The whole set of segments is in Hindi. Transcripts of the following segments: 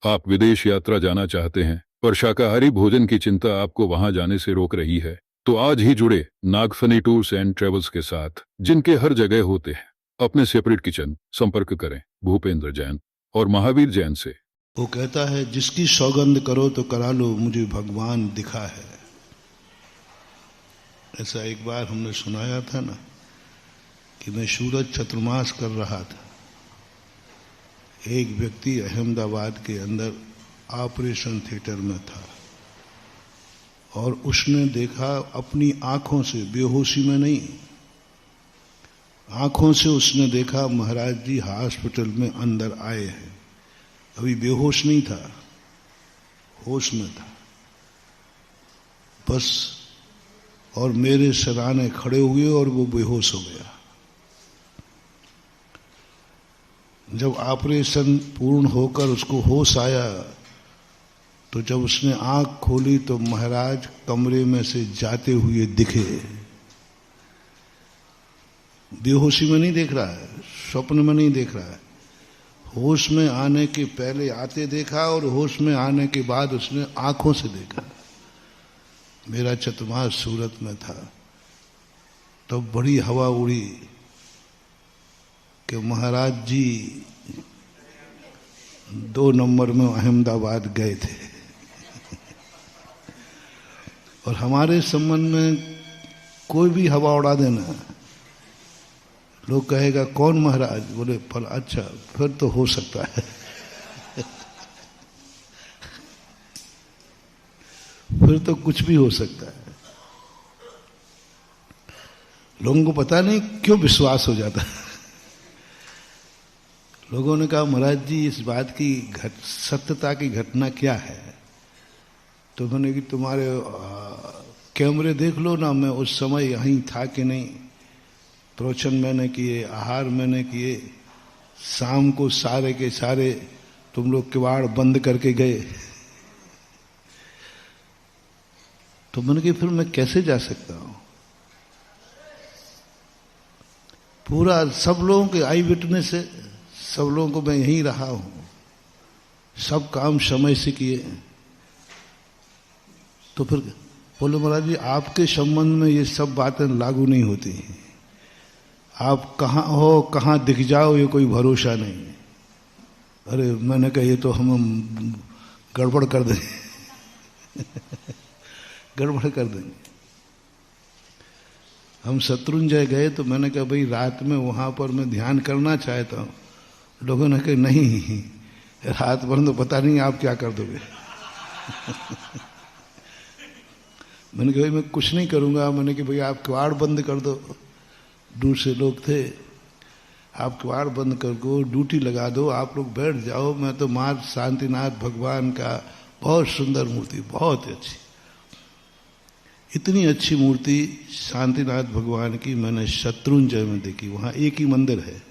आप विदेश यात्रा जाना चाहते हैं पर शाकाहारी भोजन की चिंता आपको वहां जाने से रोक रही है, तो आज ही जुड़े नागफनी टूर्स एंड ट्रेवल्स के साथ, जिनके हर जगह होते हैं अपने सेपरेट किचन। संपर्क करें भूपेंद्र जैन और महावीर जैन से। वो कहता है, जिसकी सौगंध करो तो करा लो, मुझे भगवान दिखा है। ऐसा एक बार हमने सुनाया था ना कि मैं सूरज चतुर्मास कर रहा था। एक व्यक्ति अहमदाबाद के अंदर ऑपरेशन थिएटर में था और उसने देखा अपनी आंखों से, बेहोशी में नहीं, आंखों से उसने देखा महाराज जी हॉस्पिटल में अंदर आए हैं। अभी बेहोश नहीं था, होश में था बस। और मेरे सराहने खड़े हुए और वो बेहोश हो गया। जब ऑपरेशन पूर्ण होकर उसको होश आया तो जब उसने आंख खोली तो महाराज कमरे में से जाते हुए दिखे। बेहोशी में नहीं देख रहा है, स्वप्न में नहीं देख रहा है, होश में आने के पहले आते देखा और होश में आने के बाद उसने आंखों से देखा। मेरा चतुर्मास सूरत में था, तो बड़ी हवा उड़ी कि महाराज जी 2 नंबर में अहमदाबाद गए थे। और हमारे संबंध में कोई भी हवा उड़ा देना, लोग कहेगा कौन महाराज, बोले पर अच्छा, फिर तो हो सकता है। फिर तो कुछ भी हो सकता है। लोगों को पता नहीं क्यों विश्वास हो जाता है। लोगों ने कहा महाराज जी इस बात की सत्यता की घटना क्या है? तो मैंने कि तुम्हारे कैमरे देख लो ना, मैं उस समय यहीं था कि नहीं, प्रवचन मैंने किए, आहार मैंने किए, शाम को सारे के सारे तुम लोग किवाड़ बंद करके गए। तो मैंने कहा फिर मैं कैसे जा सकता हूं? पूरा सब लोगों के आई विटनेस है, सब लोगों को मैं यहीं रहा हूं, सब काम समय से किए। तो फिर बोले महाराज जी आपके संबंध में ये सब बातें लागू नहीं होती हैं। आप कहाँ हो, कहाँ दिख जाओ, ये कोई भरोसा नहीं। अरे मैंने कहा ये तो हम गड़बड़ कर देंगे। गड़बड़ कर देंगे। हम शत्रुंजय गए तो मैंने कहा भाई रात में वहां पर मैं ध्यान करना चाहता हूं। लोगों ने कहा नहीं, रात भर तो पता नहीं आप क्या कर दोगे। मैंने कहा भाई मैं कुछ नहीं करूंगा। मैंने कहा भाई आप किवाड़ बंद कर दो, दूर से लोग थे, आप किवाड़ बंद कर दो, ड्यूटी लगा दो, आप लोग बैठ जाओ। मैं तो मां शांतिनाथ भगवान का बहुत सुंदर मूर्ति, बहुत अच्छी, इतनी अच्छी मूर्ति शांतिनाथ भगवान की मैंने शत्रुंजय में देखी। वहां एक ही मंदिर है,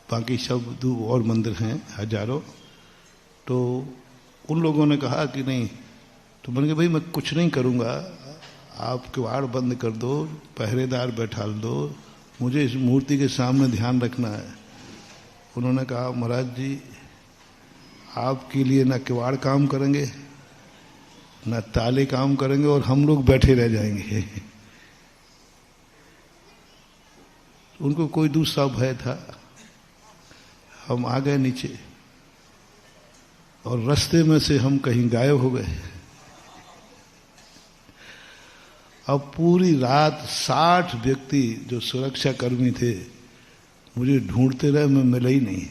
बाकी सब और मंदिर हैं हजारों। तो उन लोगों ने कहा कि नहीं, तो मैंने कहा भाई मैं कुछ नहीं करूंगा, आप किवाड़ बंद कर दो, पहरेदार बैठा दो, मुझे इस मूर्ति के सामने ध्यान रखना है। उन्होंने कहा महाराज जी आपके लिए ना किवाड़ काम करेंगे ना ताले काम करेंगे और हम लोग बैठे रह जाएंगे। उनको कोई दूसरा भय था। हम आ गए नीचे और रास्ते में से हम कहीं गायब हो गए। अब पूरी रात 60 व्यक्ति जो सुरक्षा कर्मी थे मुझे ढूंढते रहे, मैं मिला ही नहीं।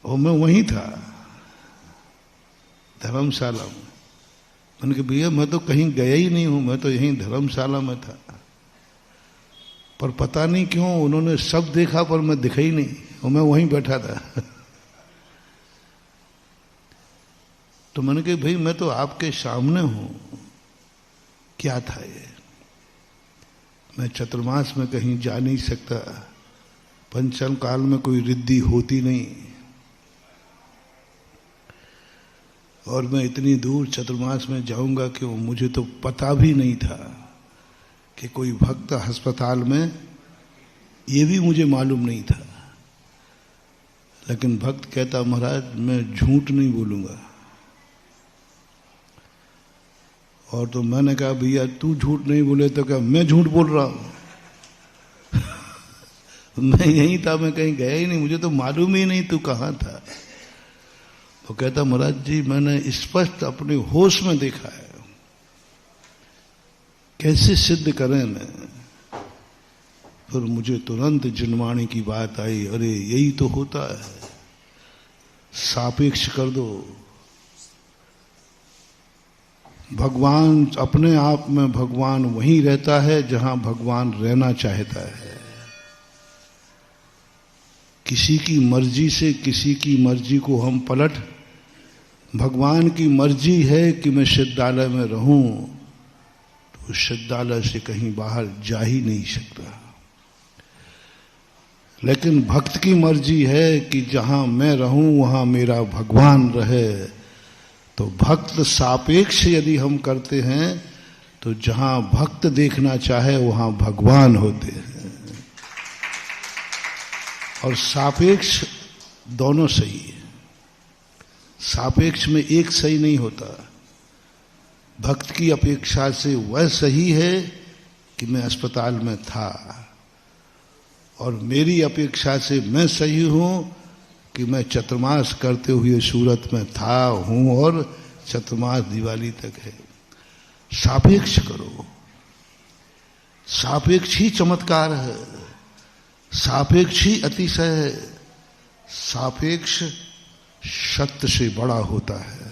और मैं वहीं था धर्मशाला में। मैंने कहा भैया मैं तो कहीं गया ही नहीं हूं, मैं तो यहीं धर्मशाला में था। पर पता नहीं क्यों उन्होंने सब देखा पर मैं दिखा ही नहीं, और मैं वहीं बैठा था। तो मैंने कहा भाई मैं तो आपके सामने हूं, क्या था ये? मैं चतुर्मास में कहीं जा नहीं सकता, पंचम काल में कोई रिद्धि होती नहीं, और मैं इतनी दूर चतुर्मास में जाऊंगा क्यों? मुझे तो पता भी नहीं था कि कोई भक्त अस्पताल में, ये भी मुझे मालूम नहीं था। लेकिन भक्त कहता महाराज मैं झूठ नहीं बोलूंगा। और तो मैंने कहा भैया तू झूठ नहीं बोले तो क्या मैं झूठ बोल रहा हूं? मैं यहीं था, मैं कहीं गया ही नहीं, मुझे तो मालूम ही नहीं तू कहाँ था। वो कहता महाराज जी मैंने स्पष्ट अपने होश में देखा है, कैसे सिद्ध करें मैं। फिर मुझे तुरंत जिनवाणी की बात आई, अरे यही तो होता है, सापेक्ष कर दो। भगवान अपने आप में, भगवान वहीं रहता है जहां भगवान रहना चाहता है। किसी की मर्जी से किसी की मर्जी को हम पलट, भगवान की मर्जी है कि मैं सिद्धालय में रहूं तो सिद्धालय से कहीं बाहर जा ही नहीं सकता। लेकिन भक्त की मर्जी है कि जहां मैं रहूं वहां मेरा भगवान रहे। तो भक्त सापेक्ष यदि हम करते हैं तो जहां भक्त देखना चाहे वहां भगवान होते हैं। और सापेक्ष दोनों सही है, सापेक्ष में एक सही नहीं होता। भक्त की अपेक्षा से वह सही है कि मैं अस्पताल में था, और मेरी अपेक्षा से मैं सही हूं कि मैं चतुर्मास करते हुए सूरत में था, हूं, और चतुर्मास दिवाली तक है। सापेक्ष करो, सापेक्ष ही चमत्कार है, सापेक्ष ही अतिशय है, सापेक्ष सत्य से बड़ा होता है।